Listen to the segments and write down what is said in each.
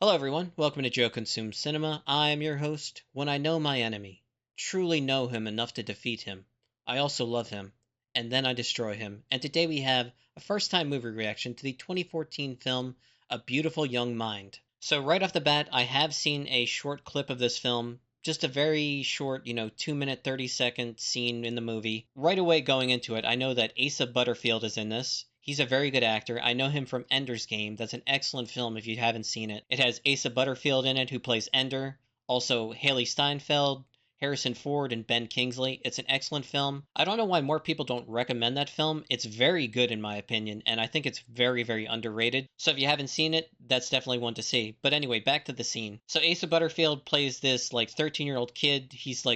Hello everyone, welcome to Joe Consumes Cinema. I am your host. When I know my enemy, truly know him enough to defeat him, I also love him, and then I destroy him. And today we have a first-time movie reaction to the 2014 film A Beautiful Young Mind. So right off the bat, I have seen a short clip of this film, just a very short, 2-minute, 30-second scene in the movie. Right away going into it, I know that Asa Butterfield is in this. He's a very good actor. I know him from Ender's Game. That's an excellent film if you haven't seen it. It has Asa Butterfield in it, who plays Ender. Also, Haley Steinfeld, Harrison Ford, and Ben Kingsley. It's an excellent film. I don't know why more people don't recommend that film. It's very good in my opinion, and I think it's very, very underrated. So if you haven't seen it, that's definitely one to see. But anyway, back to the scene. So Asa Butterfield plays this 13-year-old kid. He's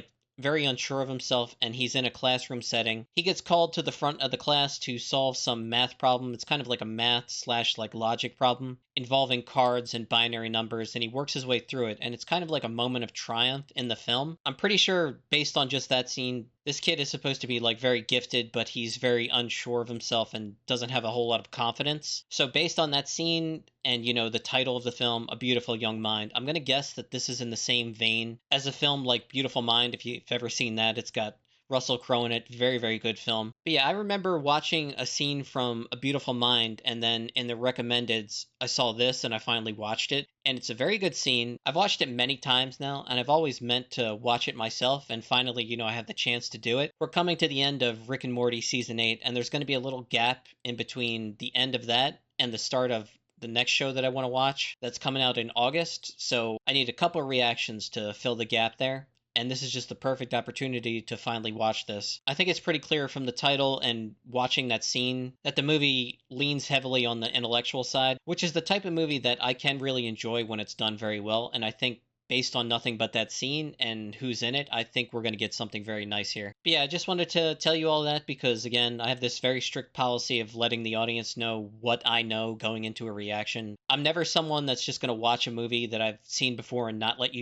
very unsure of himself, and he's in a classroom setting. He gets called to the front of the class to solve some math problem. It's kind of like a math slash logic problem involving cards and binary numbers, and he works his way through it, and it's kind of like a moment of triumph in the film. I'm pretty sure, based on just that scene, this kid is supposed to be very gifted, but he's very unsure of himself and doesn't have a whole lot of confidence. So based on that scene and the title of the film, A Beautiful Young Mind, I'm going to guess that this is in the same vein as a film like Beautiful Mind. If you've ever seen that, it's got Russell Crowe in it. Very, very good film. But yeah, I remember watching a scene from A Beautiful Mind, and then in the recommendeds, I saw this and I finally watched it. And it's a very good scene. I've watched it many times now, and I've always meant to watch it myself, and finally, I have the chance to do it. We're coming to the end of Rick and Morty Season 8, and there's going to be a little gap in between the end of that and the start of the next show that I want to watch that's coming out in August. So I need a couple of reactions to fill the gap there. And this is just the perfect opportunity to finally watch this. I think it's pretty clear from the title and watching that scene that the movie leans heavily on the intellectual side, which is the type of movie that I can really enjoy when it's done very well. And I think based on nothing but that scene and who's in it, I think we're going to get something very nice here. But yeah, I just wanted to tell you all that because, again, I have this very strict policy of letting the audience know what I know going into a reaction. I'm never someone that's just going to watch a movie that I've seen before and not let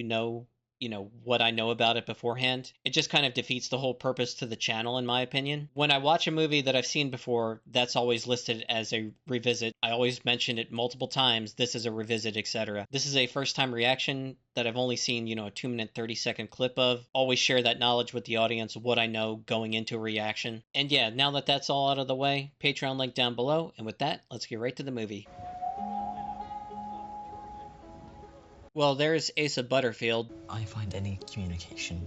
what I know about it beforehand. It just kind of defeats the whole purpose to the channel, in my opinion. When I watch a movie that I've seen before, that's always listed as a revisit. I always mention it multiple times. This is a revisit, etc. This is a first-time reaction that I've only seen, a 2-minute, 30-second clip of. Always share that knowledge with the audience, what I know going into a reaction. And yeah, now that that's all out of the way, Patreon link down below. And with that, let's get right to the movie. Well, there's Asa Butterfield. I find any communication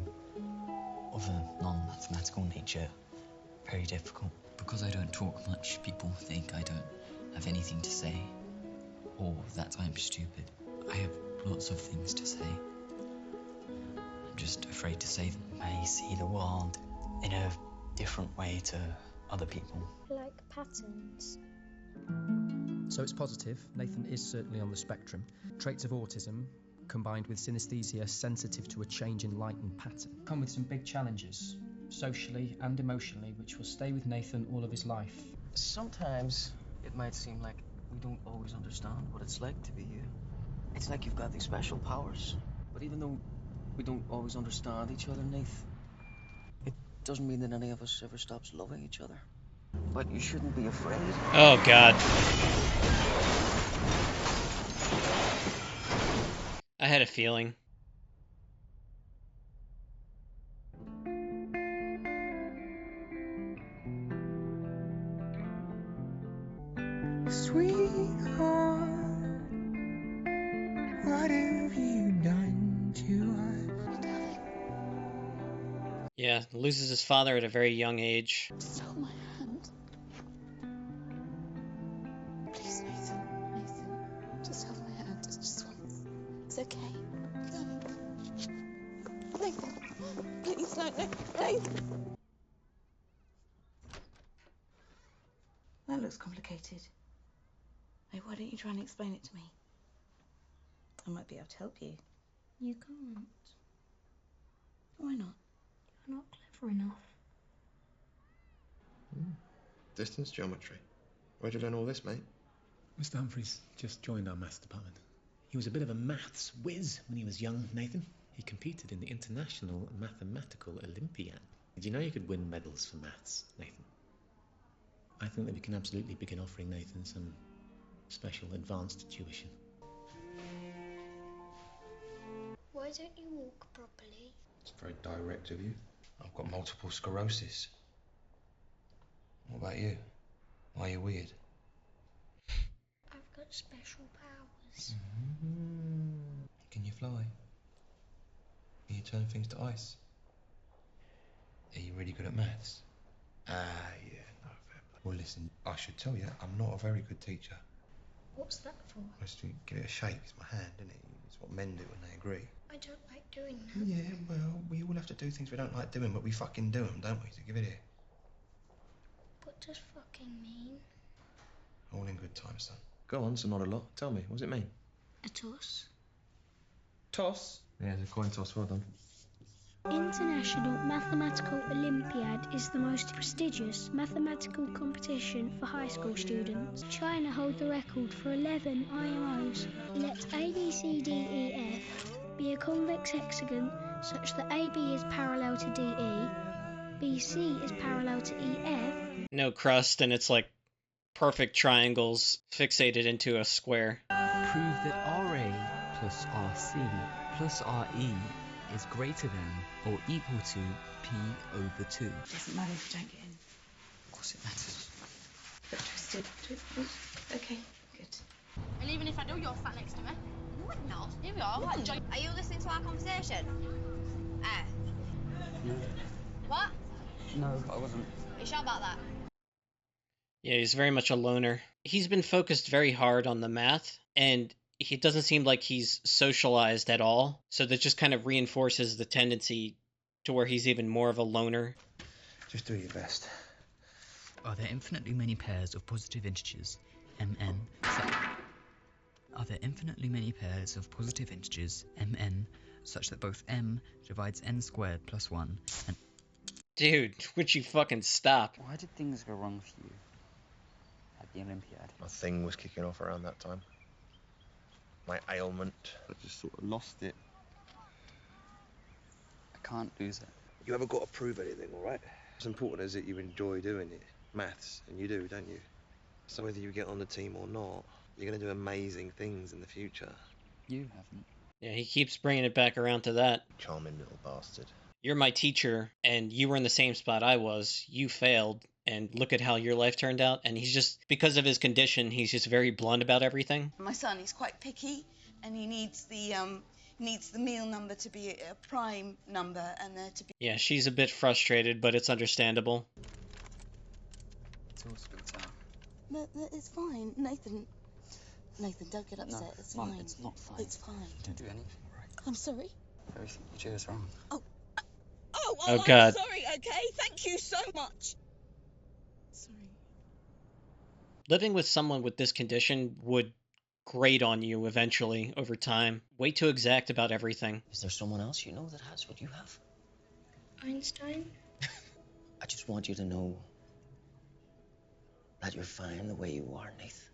of a non-mathematical nature very difficult. Because I don't talk much, people think I don't have anything to say, or that I'm stupid. I have lots of things to say. I'm just afraid to say them. I see the world in a different way to other people. Like patterns. So it's positive. Nathan is certainly on the spectrum. Traits of autism combined with synesthesia sensitive to a change in light and pattern. Come with some big challenges, socially and emotionally, which will stay with Nathan all of his life. Sometimes it might seem like we don't always understand what it's like to be you. It's like you've got these special powers. But even though we don't always understand each other, Nath, it doesn't mean that any of us ever stops loving each other. But you shouldn't be afraid. Oh, God. I had a feeling. Sweetheart, what have you done to us? Yeah, loses his father at a very young age. Just hold my hand. Please, Nathan. Nathan. Just hold my hand. Just once. It's okay. No. Nathan. Please, no, no. Nathan. That looks complicated. Hey, why don't you try and explain it to me? I might be able to help you. You can't. Why not? You're not clever enough. Distance geometry. Where'd you learn all this, mate? Mr. Humphreys just joined our maths department. He was a bit of a maths whiz when he was young, Nathan. He competed in the International Mathematical Olympiad. Did you know you could win medals for maths, Nathan? I think that we can absolutely begin offering Nathan some special advanced tuition. Why don't you walk properly? It's very direct of you. I've got multiple sclerosis. What about you? Why are you weird? I've got special powers. Can you fly? Can you turn things to ice? Are you really good at maths? Yeah, no, fair play. Well, listen, I should tell you, I'm not a very good teacher. What's that for? Just to give it a shake, it's my hand, isn't it? It's what men do when they agree. I don't like doing that. Yeah, well, we all have to do things we don't like doing, but we fucking do them, don't we? So give it here. What does fucking mean? All in good time, son. Go on, so not a lot. Tell me, what does it mean? A toss. Toss? Yeah, it's a coin toss, well done. International Mathematical Olympiad is the most prestigious mathematical competition for high school students. China hold the record for 11 IMOs. Let ABCDEF be a convex hexagon such that AB is parallel to DE, BC is parallel to EF. No crust, and it's like perfect triangles fixated into a square. Prove that RA plus RC plus RE is greater than or equal to P over 2. Doesn't matter if you don't get in. Of course it matters. But twisted. Okay, good. And even if I do, you're sat next to me. No, I'm not. Here we are. What? Are you listening to our conversation? No. What? No, I wasn't. Are you sure about that? Yeah, he's very much a loner. He's been focused very hard on the math, and it doesn't seem like he's socialized at all. So that just kind of reinforces the tendency to where he's even more of a loner. Just do your best. Are there infinitely many pairs of positive integers, mn? Are there infinitely many pairs of positive integers, mn, such that both m divides n squared plus 1 and... Dude, would you fucking stop? Why did things go wrong for you at the Olympiad? My thing was kicking off around that time. My ailment. I just sort of lost it. I can't lose it. You haven't got to prove anything, all right? As important as it, you enjoy doing it. Maths, and you do, don't you? So whether you get on the team or not, you're going to do amazing things in the future. You haven't. Yeah, he keeps bringing it back around to that. Charming little bastard. You're my teacher, and you were in the same spot I was. You failed, and look at how your life turned out. And he's just, because of his condition, he's just very blunt about everything. My son is quite picky, and he needs the meal number to be a prime number, and there to be... Yeah, she's a bit frustrated, but it's understandable. It's all spilled out. But it's fine, Nathan, don't get upset. No, it's Mum, fine. it's not fine. It's fine. You didn't do anything right. I'm sorry. Everything you do is wrong. Oh, God. I'm sorry, okay? Thank you so much. Sorry. Living with someone with this condition would grate on you eventually over time. Way too exact about everything. Is there someone else you know that has what you have? Einstein? I just want you to know that you're fine the way you are, Nathan.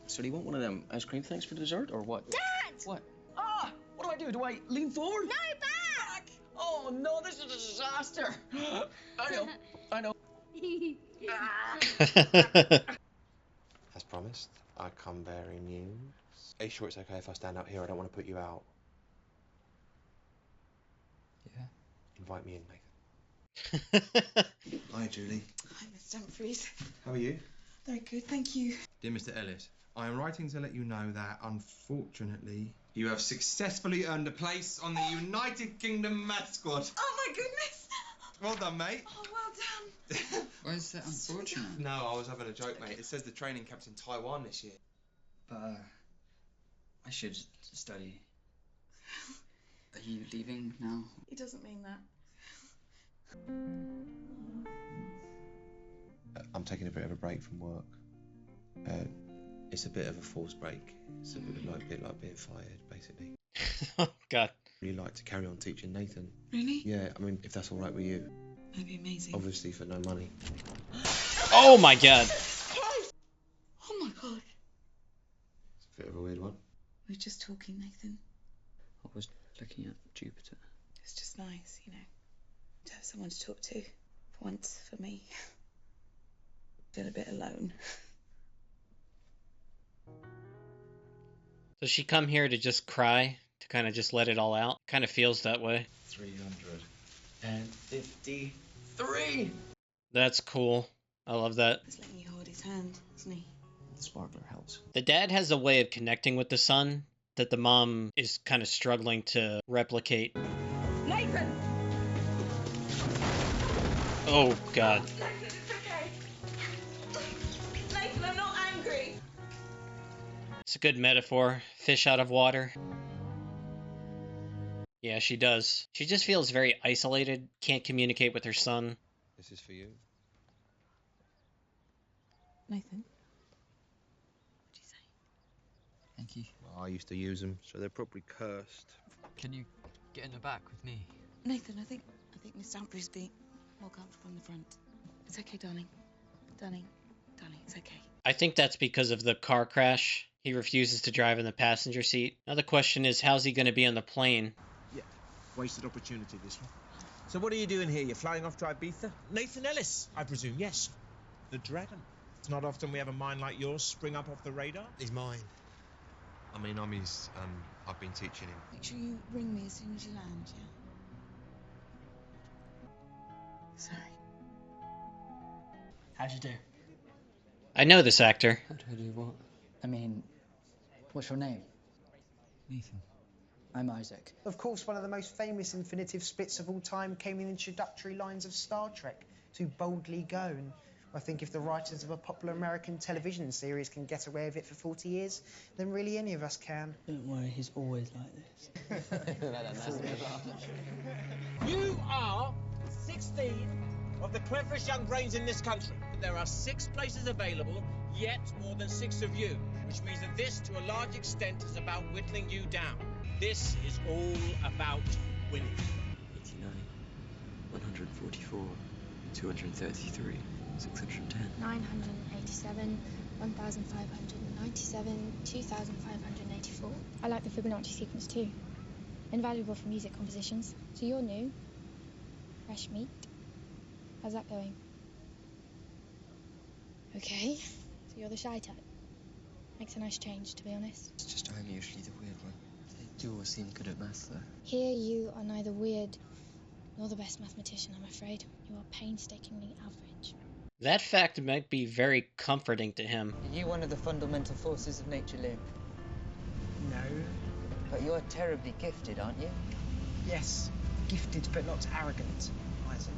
So do you want one of them ice cream things for dessert, or what? Dad! What? Ah! What do? Do I lean forward? No, back! Oh no, this is a disaster! I know. As promised, I come bearing news. Are you sure it's okay if I stand out here? I don't want to put you out. Yeah. Invite me in, Nathan. Hi, Julie. Hi, Mr. Humphries. How are you? Very good, thank you. Dear Mr. Ellis, I am writing to let you know that, unfortunately, you have successfully earned a place on the United Kingdom Math Squad. Oh, my goodness. Well done, mate. Oh, well done. Why is that unfortunate? No, I was having a joke, mate. It says the training camp's in Taiwan this year. But I should study. Are you leaving now? He doesn't mean that. I'm taking a bit of a break from work. It's a bit of a forced break. It's a bit like being fired, basically. Oh, God. Really like to carry on teaching Nathan. Really? Yeah, I mean, if that's all right with you. That'd be amazing. Obviously for no money. Oh, my God. Oh, my God. It's a bit of a weird one. We were just talking, Nathan. I was looking at Jupiter. It's just nice, you know, to have someone to talk to. For once, for me. Feel a bit alone. Does she come here to just cry? To kind of just let it all out. Kind of feels that way. 353. That's cool. I love that. He's letting you hold his hand, isn't he? The sparkler helps. The dad has a way of connecting with the son that the mom is kind of struggling to replicate. Nathan! Oh, God. Nathan, it's okay. Nathan, I'm not angry. It's a good metaphor. Fish out of water. Yeah, she does. She just feels very isolated, can't communicate with her son. This is for you. Nathan? What'd you say? Thank you. Well, I used to use them, so they're probably cursed. Can you get in the back with me? Nathan, I think Miss Danbury's being more comfortable in the front. It's okay, darling. Darling, it's okay. I think that's because of the car crash. He refuses to drive in the passenger seat. Now the question is, how's he going to be on the plane? Yeah, wasted opportunity, this one. So what are you doing here? You're flying off to Ibiza? Nathan Ellis, I presume, yes. The Dragon. It's not often we have a mind like yours spring up off the radar. He's mine. I mean, I'm his, I've been teaching him. Make sure you ring me as soon as you land, yeah? Sorry. How'd you do? I know this actor. How do I do what? I mean, what's your name? Nathan. I'm Isaac. Of course, one of the most famous infinitive splits of all time came in the introductory lines of Star Trek, to boldly go. And I think if the writers of a popular American television series can get away with it for 40 years, then really any of us can. Don't worry, he's always like this. You are 16 of the cleverest young brains in this country. There are 6 places available, yet more than 6 of you, which means that this, to a large extent, is about whittling you down. This is all about winning. 89, 144, 233, 610. 987, 1597, 2584. I like the Fibonacci sequence too. Invaluable for music compositions. So you're new. Fresh meat. How's that going? Okay. So you're the shy type. Makes a nice change, to be honest. It's just I'm usually the weird one. They do all seem good at maths, though. Here you are neither weird nor the best mathematician, I'm afraid. You are painstakingly average. That fact might be very comforting to him. Are you one of the fundamental forces of nature, Lou? No. But you're terribly gifted, aren't you? Yes, gifted but not arrogant, Isaac.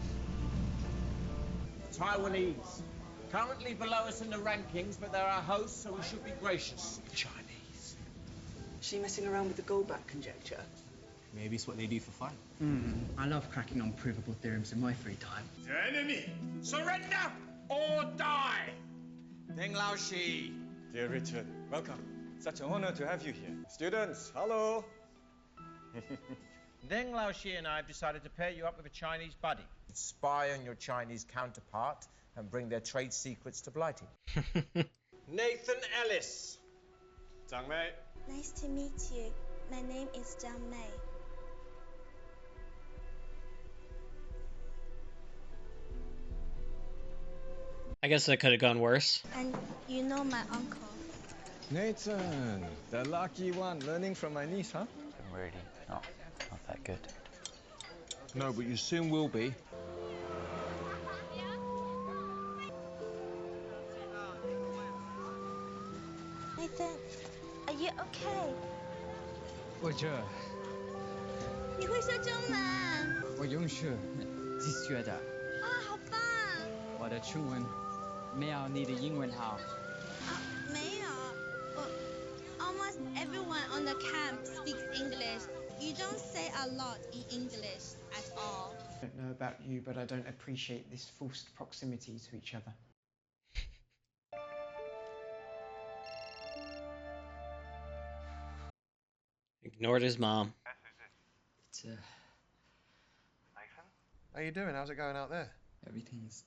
Taiwanese. Currently below us in the rankings, but they're our hosts, so we should be gracious. Chinese. Is she messing around with the Goldback conjecture? Maybe it's what they do for fun. I love cracking on provable theorems in my free time. The enemy, surrender or die! Deng Lao Shi. Dear Richard, welcome. Such an honor to have you here. Students, hello! Deng Lao Shi and I have decided to pair you up with a Chinese buddy. Spy on your Chinese counterpart and bring their trade secrets to Blighty. Nathan Ellis. Zhang Mei. Nice to meet you. My name is Zhang Mei. I guess that could have gone worse. And you know my uncle. Nathan, the lucky one, learning from my niece, huh? I'm really not that good. No, but you soon will be. Nathan, are you okay? 我这你会说中文？我用是自学的，啊，好棒！我的中文没有你的英文好。没有，almost everyone on the camp speaks English. You don't say a lot in English at all. I don't know about you, but I don't appreciate this forced proximity to each other. Ignored his mom. It's, Nathan? How you doing? How's it going out there? everything's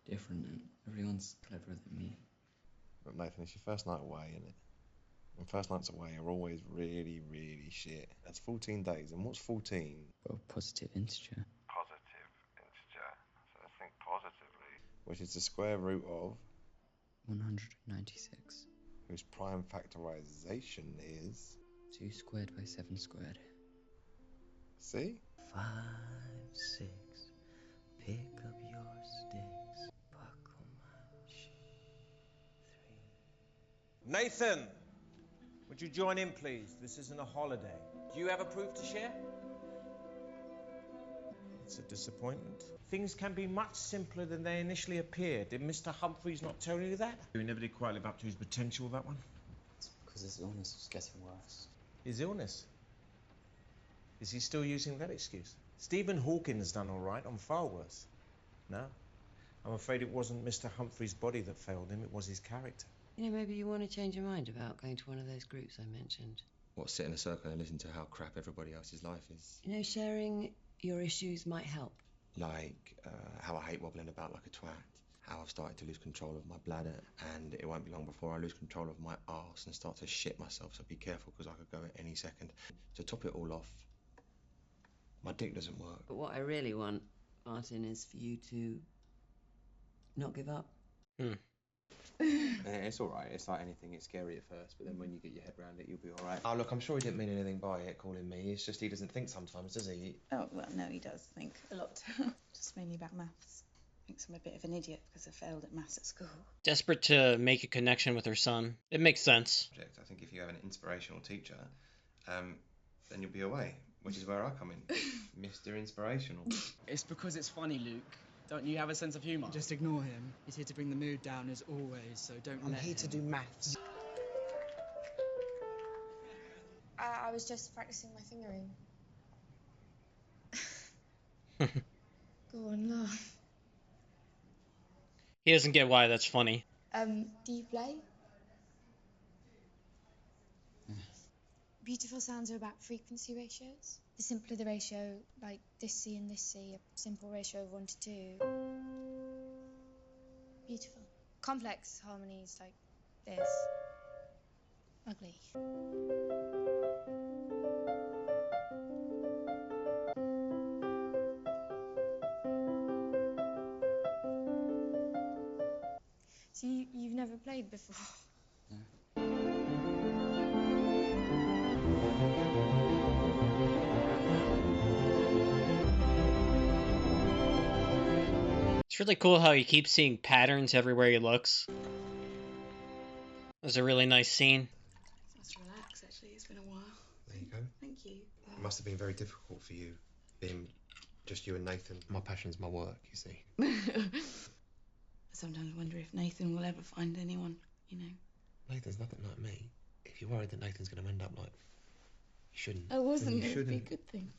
different and everyone's cleverer than me. But Nathan, it's your first night away, isn't it? And first nights away are always really, really shit. That's 14 days, and what's 14? Well, positive integer. Positive integer. So let's think positively. Which is the square root of? 196. Whose prime factorization is? 2 squared by 7 squared. See? 5, 6. Pick up your sticks. Buckle my shoe. 3. Nathan, would you join in, please? This isn't a holiday. Do you have a proof to share? It's a disappointment. Things can be much simpler than they initially appear. Did Mr. Humphreys not tell you that? He never did quite live up to his potential, that one? It's because his illness was getting worse. His illness? Is he still using that excuse? Stephen Hawking's done all right on far worse. No. I'm afraid it wasn't Mr. Humphreys' body that failed him, it was his character. You know, maybe you want to change your mind about going to one of those groups I mentioned. What, sit in a circle and listen to how crap everybody else's life is? You know, sharing your issues might help. Like how I hate wobbling about like a twat. How I've started to lose control of my bladder, and it won't be long before I lose control of my arse and start to shit myself, so be careful because I could go at any second. To top it all off, my dick doesn't work. But what I really want, Martin, is for you to not give up. It's alright, it's like anything, it's scary at first, but then when you get your head around it, you'll be alright. Oh, look, I'm sure he didn't mean anything by it, calling me. It's just he doesn't think sometimes, does he? Oh, well, no, he does think a lot. Just mainly about maths. Thinks I'm a bit of an idiot because I failed at maths at school. Desperate to make a connection with her son. It makes sense. I think if you have an inspirational teacher, then you'll be away, which is where I come in. Mr. Inspirational. It's because it's funny, Luke. Don't you have a sense of humour? Just ignore him. He's here to bring the mood down as always, so don't I'm let here him. to do maths. I was just practicing my fingering. Go on, laugh. He doesn't get why that's funny. Do you play? Beautiful sounds are about frequency ratios. The simpler the ratio, like this C and this C, a simple ratio of 1 to 2. Beautiful. Complex harmonies like this. Ugly. So you've never played before? It's really cool how he keeps seeing patterns everywhere he looks. It was a really nice scene. Let's relax, actually. It's been a while. There you go. Thank you. It must have been very difficult for you, being just you and Nathan. My passion's my work, you see. I sometimes wonder if Nathan will ever find anyone, you know. Nathan's nothing like me. If you're worried that Nathan's going to end up like... You shouldn't. I wasn't. You It would be a shouldn't. good thing.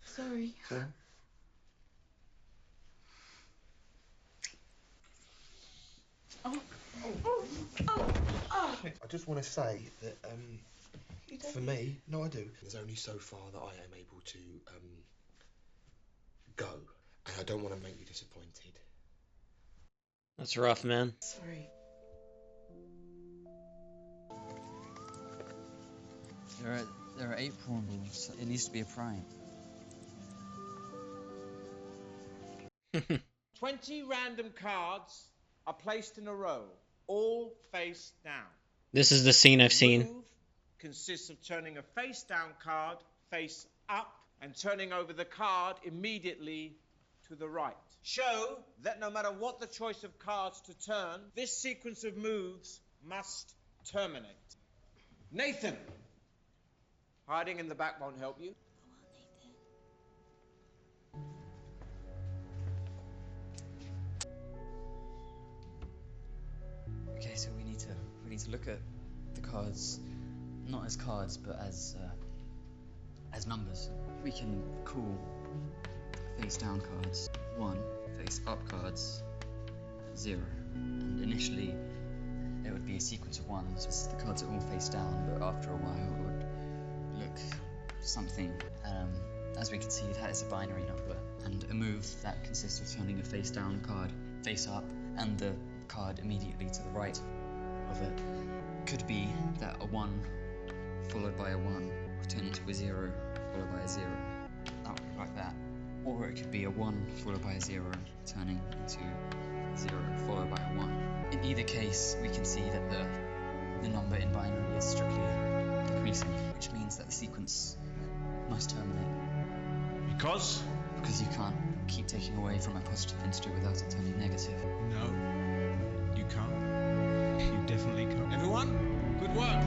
Sorry. Sorry? I just want to say that, for me, no, I do. There's only so far that I am able to go, and I don't want to make you disappointed. That's rough, man. Sorry. There are 8 prawn balls. It needs to be a prime. 20 random cards are placed in a row, all face down. This is the scene I've seen. Move consists of turning a face down card face up and turning over the card immediately to the right. Show that no matter what the choice of cards to turn, this sequence of moves must terminate. Nathan! Hiding in the back won't help you. Okay, so we need to look at the cards, not as cards, but as numbers. We can call face down cards 1, face up cards 0, and initially it would be a sequence of 1s. So the cards are all face down, but after a while it would look something. As we can see, that is a binary number, and a move that consists of turning a face down card face up and the card immediately to the right of it could be that a 1 followed by a 1 will turn into a 0 followed by a 0. That would be like that. Or it could be a 1 followed by a 0 turning into 0 followed by a 1. In either case, we can see that the number in binary is strictly decreasing, which means that the sequence must terminate. Because? Because you can't keep taking away from a positive integer without it turning negative. No, you can't. You definitely can't. Everyone, good work.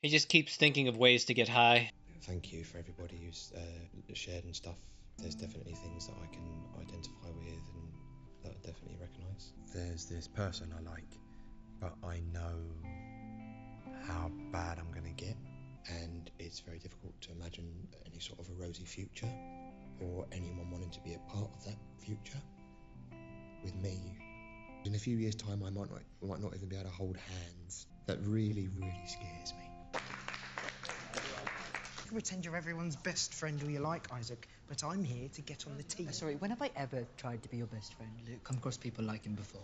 He just keeps thinking of ways to get high. Thank you for everybody who's shared and stuff. There's definitely things that I can identify with and that I definitely recognise. There's this person I like, but I know how bad I'm going to get, and it's very difficult to imagine any sort of a rosy future or anyone wanting to be a part of that future with me. In a few years' time, I might not even be able to hold hands. That really, really scares me. You can pretend you're everyone's best friend all you like, Isaac, but I'm here to get on the team. Sorry, when have I ever tried to be your best friend, Luke? Come across people like him before.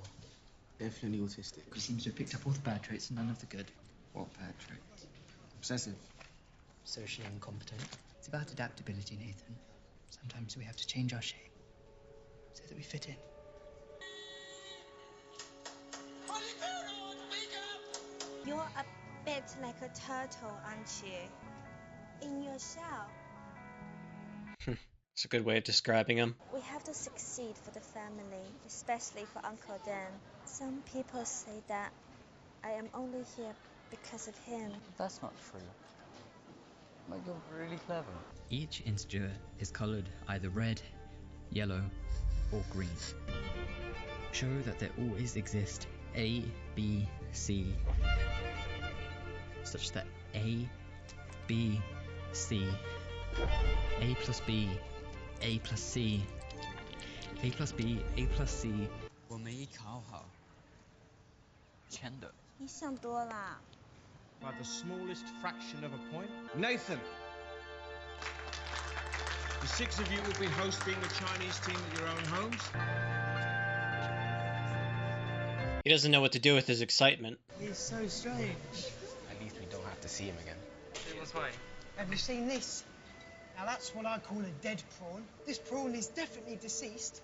Definitely autistic. He seems to have picked up all the bad traits and none of the good. What bad traits? Obsessive. Socially incompetent. It's about adaptability, Nathan. Sometimes we have to change our shape so that we fit in. You're a bit like a turtle, aren't you? In your shell. It's a good way of describing him. We have to succeed for the family, especially for Uncle Dan. Some people say that I am only here because of him. That's not true. Like, you're really clever. Each integer is coloured either red, yellow, or green. Show that there always exist A, B, C, such that A, B, C, A plus B, A plus C, A plus B, A plus C. 我们一考好，真的。你想多啦。 By the smallest fraction of a point. Nathan! The six of you will be hosting the Chinese team at your own homes. He doesn't know what to do with his excitement. It's so strange. At least we don't have to see him again. Have you seen this? Now that's what I call a dead prawn. This prawn is definitely deceased.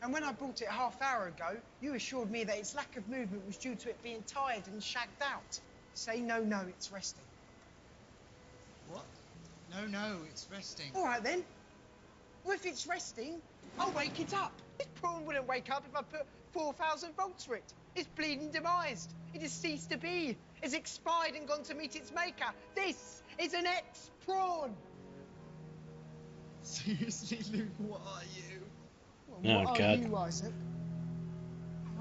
And when I brought it a half hour ago, you assured me that its lack of movement was due to it being tired and shagged out. Say no, it's resting. What? No, it's resting. All right then. Well, if it's resting, I'll wake it up. This prawn wouldn't wake up if I put 4,000 volts for it. It's bleeding demised. It has ceased to be. It's expired and gone to meet its maker. This is an ex-prawn. Seriously, Luke, what are you? Well, Oh, what God. are you, Isaac?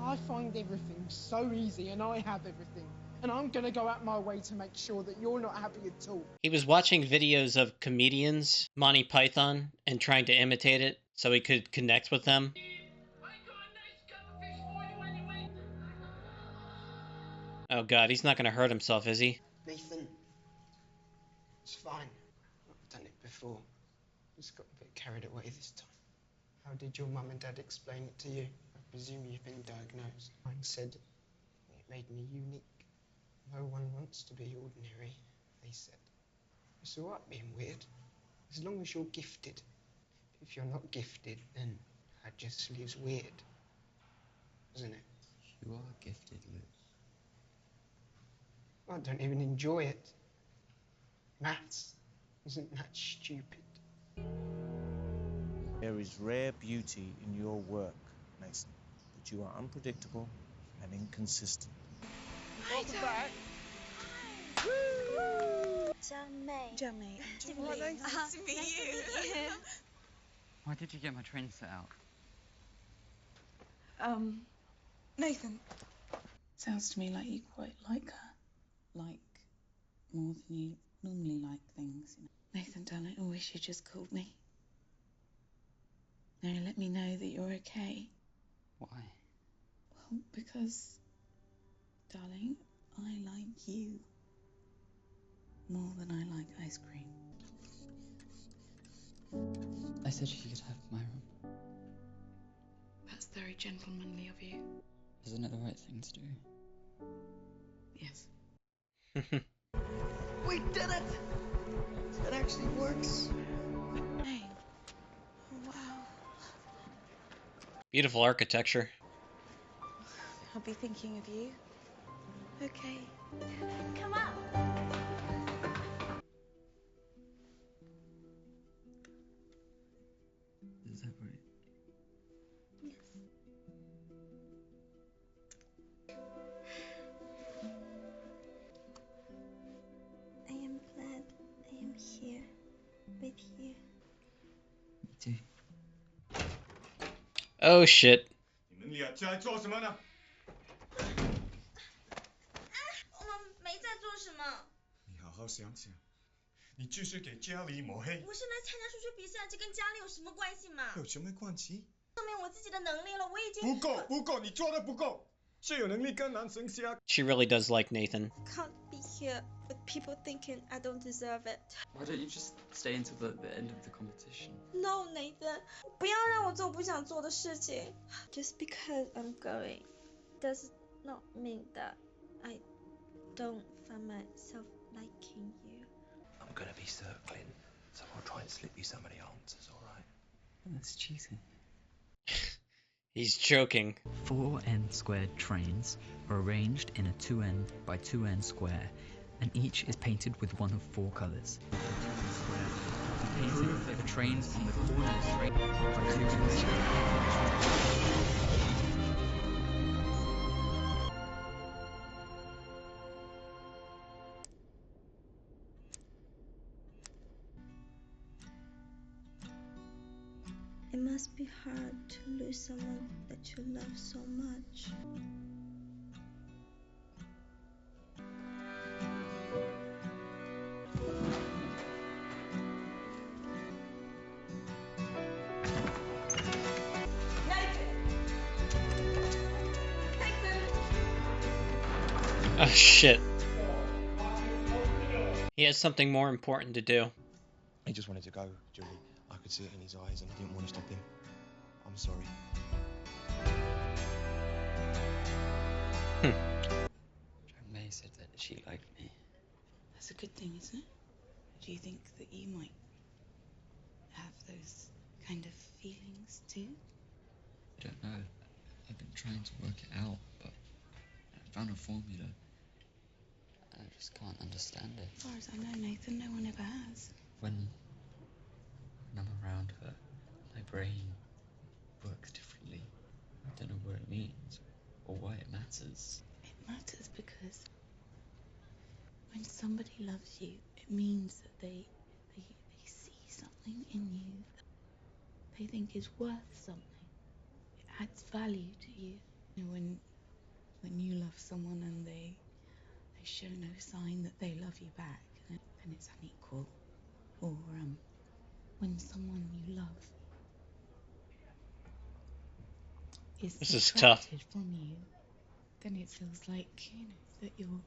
I find everything so easy and I have everything. And I'm going to go out my way to make sure that you're not happy at all. He was watching videos of comedians, Monty Python, and trying to imitate it so he could connect with them. Oh God, he's not going to hurt himself, is he? Nathan, it's fine. I've done it before. Just got a bit carried away this time. How did your mum and dad explain it to you? I presume you've been diagnosed. Mine said it made me unique. No one wants to be ordinary, they said. It's all right being weird, as long as you're gifted. If you're not gifted, then that just leaves weird, doesn't it? You are gifted, Luke. I don't even enjoy it. Maths isn't that stupid. There is rare beauty in your work, Mason, but you are unpredictable and inconsistent. Welcome back. Jiamei. Nice to meet you. Why did you get my train set out? Nathan. Sounds to me like you quite like her. Like more than you normally like things. Nathan, darling, I wish you just called me. Now let me know that you're okay. Why? Well, because, darling, I like you more than I like ice cream. I said you could have my room. That's very gentlemanly of you. Isn't it the right thing to do? Yes. We did it! It actually works. Hey. Wow. Beautiful architecture. I'll be thinking of you. Okay. Come on. Is that right? Yes. I am glad I am here with you. Me too. Oh shit. 你们俩在做什么呢？我们没在做什么。你好好想想，你就是给家里抹黑。我是来参加数学比赛，这跟家里有什么关系嘛？有什么关系？证明我自己的能力了，我已经不够，你做的不够。是有能力跟男生下。She really does like Nathan. can't be here with people thinking I don't deserve it. Why don't you just stay until the end of the competition? No, Nathan. 不要让我做我不想做的事情。Just because I'm going does not mean that I don't find myself liking you. I'm gonna be circling, so I'll try and slip you some of the answers, alright? That's cheating. He's joking. 4 n-squared trains are arranged in a 2n by 2n square, and each is painted with one of 4 colours. Painted the trains on the corner straight by 2n. It must be hard to lose someone that you love so much. Oh shit. He has something more important to do. He just wanted to go, Julie. I could see it in his eyes and I didn't want to stop him. I'm sorry. May said that she liked me. That's a good thing, isn't it? Do you think that you might have those kind of feelings too? I don't know. I've been trying to work it out, but I found a formula. I just can't understand it. As far as I know, Nathan, no one ever has. When I'm around her, my brain works differently. I don't know what it means or why it matters. It matters because when somebody loves you, it means that they see something in you that they think is worth something. It adds value to you. You know, when you love someone and they show no sign that they love you back, then it's unequal. Or when someone you love is This is tough. subtracted from you, then it feels like, you know, that your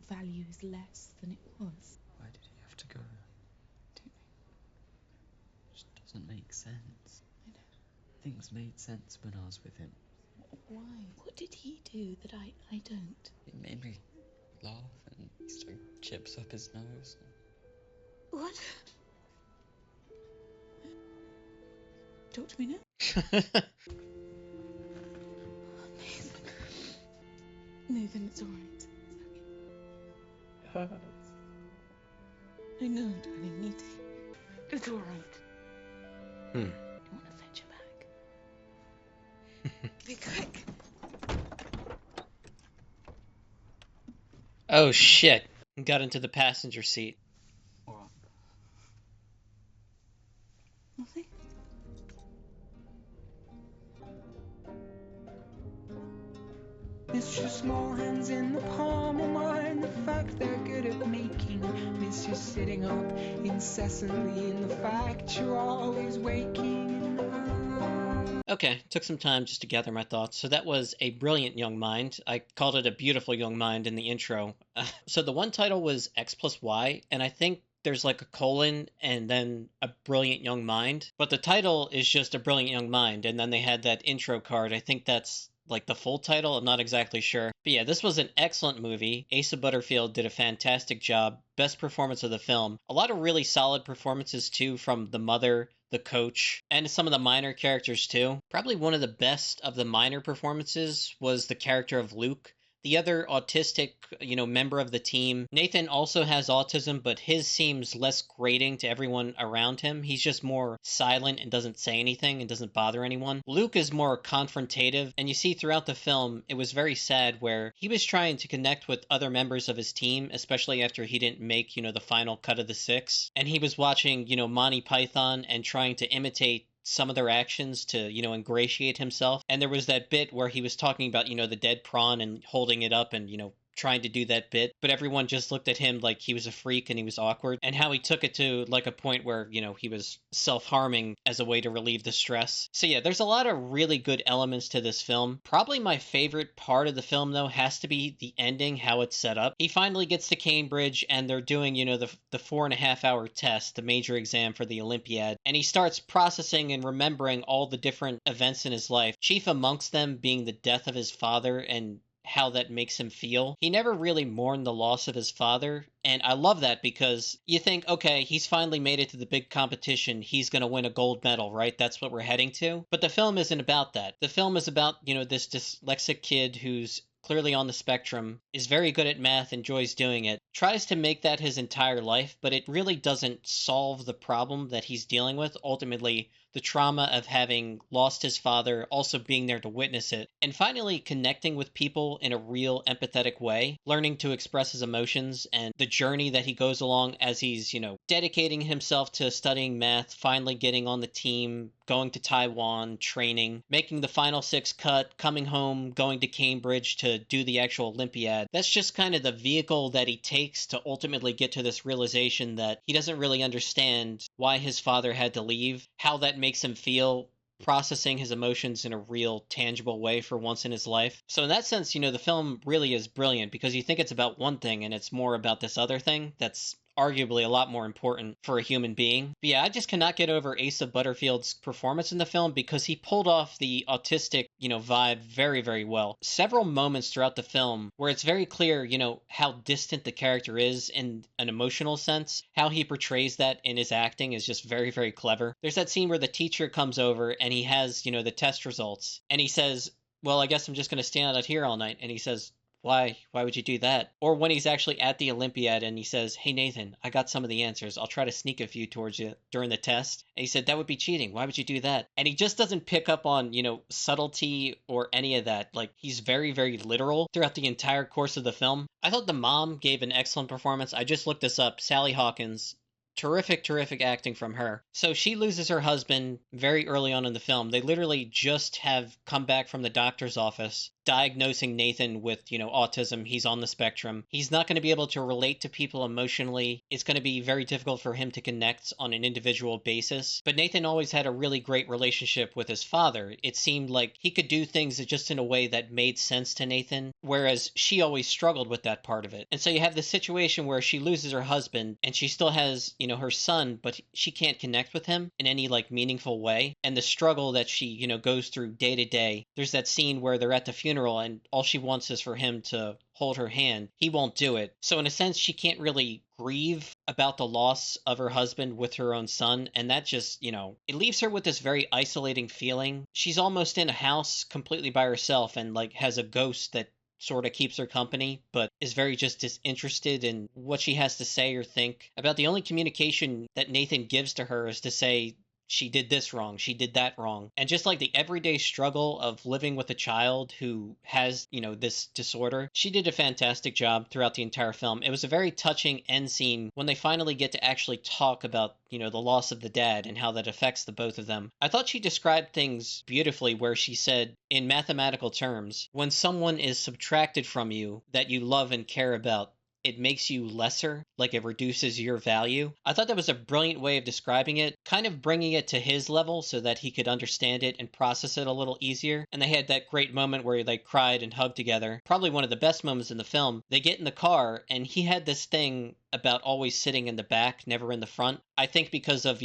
value is less than it was. Why did he have to go? Don't know. It just doesn't make sense. I know. Things made sense when I was with him. Why? What did he do that I don't? It made me laugh and he stuck chips up his nose. What? Talk to me now. Nathan, it's alright. It hurts. I know, darling, me too. It's alright. Hmm. You want to fetch her back? Be quick. Oh shit. Got into the passenger seat. Nothing? Miss your small hands in the palm of mine. The fact they're good at making. Miss you sitting up incessantly. And the fact you're always waking. Okay, took some time just to gather my thoughts. So that was A Brilliant Young Mind. I called it A Beautiful Young Mind in the intro. So the one title was X plus Y, and I think there's like a colon and then A Brilliant Young Mind. But the title is just A Brilliant Young Mind, and then they had that intro card. I think that's like the full title. I'm not exactly sure. But yeah, this was an excellent movie. Asa Butterfield did a fantastic job. Best performance of the film. A lot of really solid performances too from the mother, the coach, and some of the minor characters too. Probably one of the best of the minor performances was the character of Luke, the other autistic, member of the team. Nathan also has autism, but his seems less grating to everyone around him. He's just more silent and doesn't say anything and doesn't bother anyone. Luke is more confrontative, and you see throughout the film, it was very sad where he was trying to connect with other members of his team, especially after he didn't make, the final cut of the six. And he was watching, Monty Python and trying to imitate some of their actions to, ingratiate himself. And there was that bit where he was talking about, the dead prawn and holding it up and, trying to do that bit, but everyone just looked at him like he was a freak and he was awkward, and how he took it to like a point where, he was self-harming as a way to relieve the stress. So yeah, there's a lot of really good elements to this film. Probably my favorite part of the film, though, has to be the ending, how it's set up. He finally gets to Cambridge and they're doing, the 4.5 hour test, the major exam for the Olympiad, and he starts processing and remembering all the different events in his life, chief amongst them being the death of his father and how that makes him feel. He never really mourned the loss of his father, and I love that because you think, okay, he's finally made it to the big competition. He's going to win a gold medal, right? That's what we're heading to. But the film isn't about that. The film is about, this dyslexic kid who's clearly on the spectrum, is very good at math, enjoys doing it, tries to make that his entire life, but it really doesn't solve the problem that he's dealing with. Ultimately, the trauma of having lost his father, also being there to witness it, and finally connecting with people in a real empathetic way, learning to express his emotions, and the journey that he goes along as he's, dedicating himself to studying math, finally getting on the team, going to Taiwan, training, making the final six cut, coming home, going to Cambridge to do the actual Olympiad. That's just kind of the vehicle that he takes to ultimately get to this realization that he doesn't really understand why his father had to leave, how that makes him feel, processing his emotions in a real tangible way for once in his life. So in that sense, the film really is brilliant because you think it's about one thing and it's more about this other thing that's arguably a lot more important for a human being. But yeah, I just cannot get over Asa Butterfield's performance in the film because he pulled off the autistic, vibe very, very well. Several moments throughout the film where it's very clear, how distant the character is in an emotional sense. How he portrays that in his acting is just very, very clever. There's that scene where the teacher comes over and he has, the test results and he says, well, I guess I'm just going to stand out here all night. And he says, why would you do that? Or when he's actually at the Olympiad and he says, hey, Nathan, I got some of the answers. I'll try to sneak a few towards you during the test. And he said, that would be cheating. Why would you do that? And he just doesn't pick up on, subtlety or any of that. Like, he's very, very literal throughout the entire course of the film. I thought the mom gave an excellent performance. I just looked this up. Sally Hawkins. Terrific acting from her. So she loses her husband very early on in the film. They literally just have come back from the doctor's office diagnosing Nathan with, autism. He's on the spectrum. He's not going to be able to relate to people emotionally. It's going to be very difficult for him to connect on an individual basis. But Nathan always had a really great relationship with his father. It seemed like he could do things just in a way that made sense to Nathan, whereas she always struggled with that part of it. And so you have this situation where she loses her husband and she still has, her son, but she can't connect with him in any meaningful way. And the struggle that she, goes through day to day. There's that scene where they're at the funeral and all she wants is for him to hold her hand. He won't do it. So in a sense, she can't really grieve about the loss of her husband with her own son. And that just, it leaves her with this very isolating feeling. She's almost in a house completely by herself and has a ghost that sort of keeps her company, but is very just disinterested in what she has to say or think. About the only communication that Nathan gives to her is to say, she did this wrong, she did that wrong. And just like the everyday struggle of living with a child who has, this disorder, she did a fantastic job throughout the entire film. It was a very touching end scene when they finally get to actually talk about, the loss of the dad and how that affects the both of them. I thought she described things beautifully where she said, in mathematical terms, when someone is subtracted from you that you love and care about, it makes you lesser, like it reduces your value. I thought that was a brilliant way of describing it, kind of bringing it to his level so that he could understand it and process it a little easier. And they had that great moment where they cried and hugged together. Probably one of the best moments in the film. They get in the car and he had this thing about always sitting in the back, never in the front. I think because of,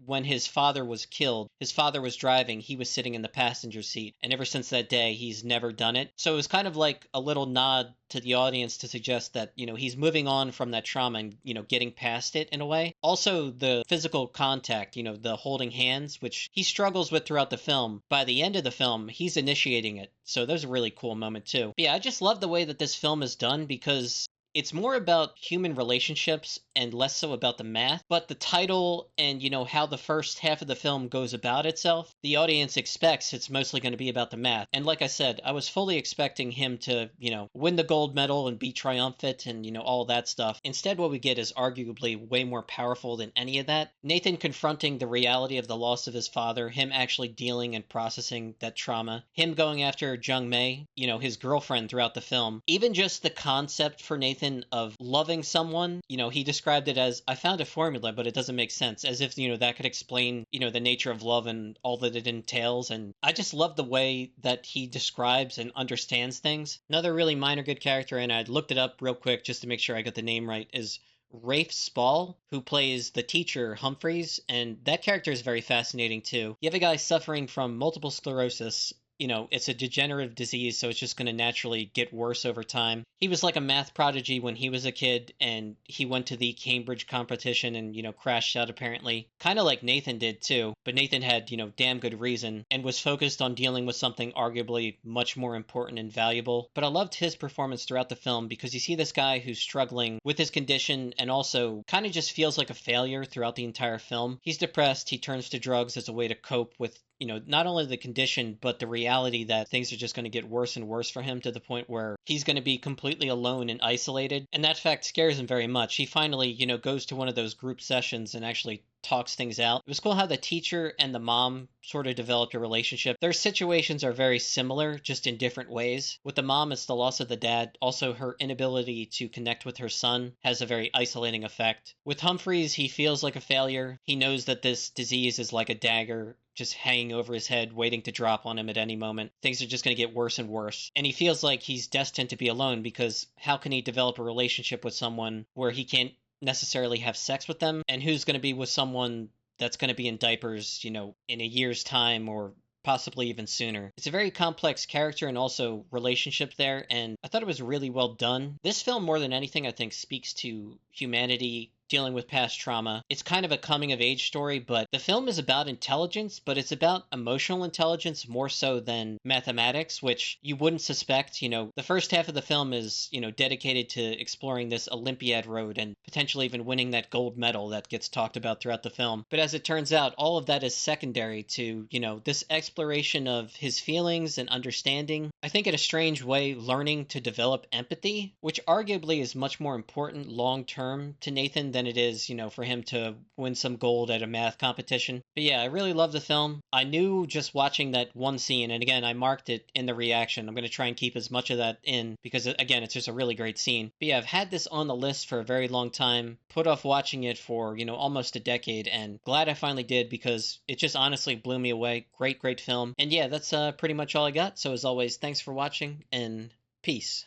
when his father was killed, his father was driving, he was sitting in the passenger seat. And ever since that day, he's never done it. So it was kind of like a little nod to the audience to suggest that, he's moving on from that trauma and, getting past it in a way. Also, the physical contact, the holding hands, which he struggles with throughout the film. By the end of the film, he's initiating it. So there's a really cool moment too. But yeah, I just love the way that this film is done because it's more about human relationships and less so about the math. But the title and, how the first half of the film goes about itself, the audience expects it's mostly going to be about the math. And like I said, I was fully expecting him to, win the gold medal and be triumphant and, all that stuff. Instead, what we get is arguably way more powerful than any of that. Nathan confronting the reality of the loss of his father, him actually dealing and processing that trauma, him going after Jung Mei, his girlfriend throughout the film. Even just the concept for Nathan of loving someone, he described it as, I found a formula, but it doesn't make sense, as if, that could explain, the nature of love and all that it entails. And I just love the way that he describes and understands things. Another really minor good character, and I looked it up real quick just to make sure I got the name right, is Rafe Spall, who plays the teacher Humphreys, and that character is very fascinating too. You have a guy suffering from multiple sclerosis. It's a degenerative disease, so it's just going to naturally get worse over time. He was like a math prodigy when he was a kid, and he went to the Cambridge competition and, crashed out apparently. Kind of like Nathan did too, but Nathan had, damn good reason and was focused on dealing with something arguably much more important and valuable. But I loved his performance throughout the film because you see this guy who's struggling with his condition and also kind of just feels like a failure throughout the entire film. He's depressed, he turns to drugs as a way to cope with not only the condition, but the reality that things are just going to get worse and worse for him to the point where he's going to be completely alone and isolated. And that fact scares him very much. He finally, goes to one of those group sessions and actually talks things out. It was cool how the teacher and the mom sort of developed a relationship. Their situations are very similar, just in different ways. With the mom, it's the loss of the dad. Also, her inability to connect with her son has a very isolating effect. With Humphreys, he feels like a failure. He knows that this disease is like a dagger just hanging over his head, waiting to drop on him at any moment. Things are just going to get worse and worse. And he feels like he's destined to be alone because how can he develop a relationship with someone where he can't necessarily have sex with them? And who's going to be with someone that's going to be in diapers, in a year's time or possibly even sooner? It's a very complex character and also relationship there, and I thought it was really well done. This film, more than anything, I think speaks to humanity dealing with past trauma. It's kind of a coming of age story, but the film is about intelligence, but it's about emotional intelligence more so than mathematics, which you wouldn't suspect. The first half of the film is, dedicated to exploring this Olympiad road and potentially even winning that gold medal that gets talked about throughout the film. But as it turns out, all of that is secondary to, this exploration of his feelings and understanding. I think in a strange way, learning to develop empathy, which arguably is much more important long term to Nathan than it is, for him to win some gold at a math competition. But yeah, I really love the film. I knew just watching that one scene, and again, I marked it in the reaction. I'm going to try and keep as much of that in because, again, it's just a really great scene. But yeah, I've had this on the list for a very long time, put off watching it for, almost a decade, and glad I finally did because it just honestly blew me away. Great, great film. And yeah, that's pretty much all I got. So as always, thanks for watching, and peace.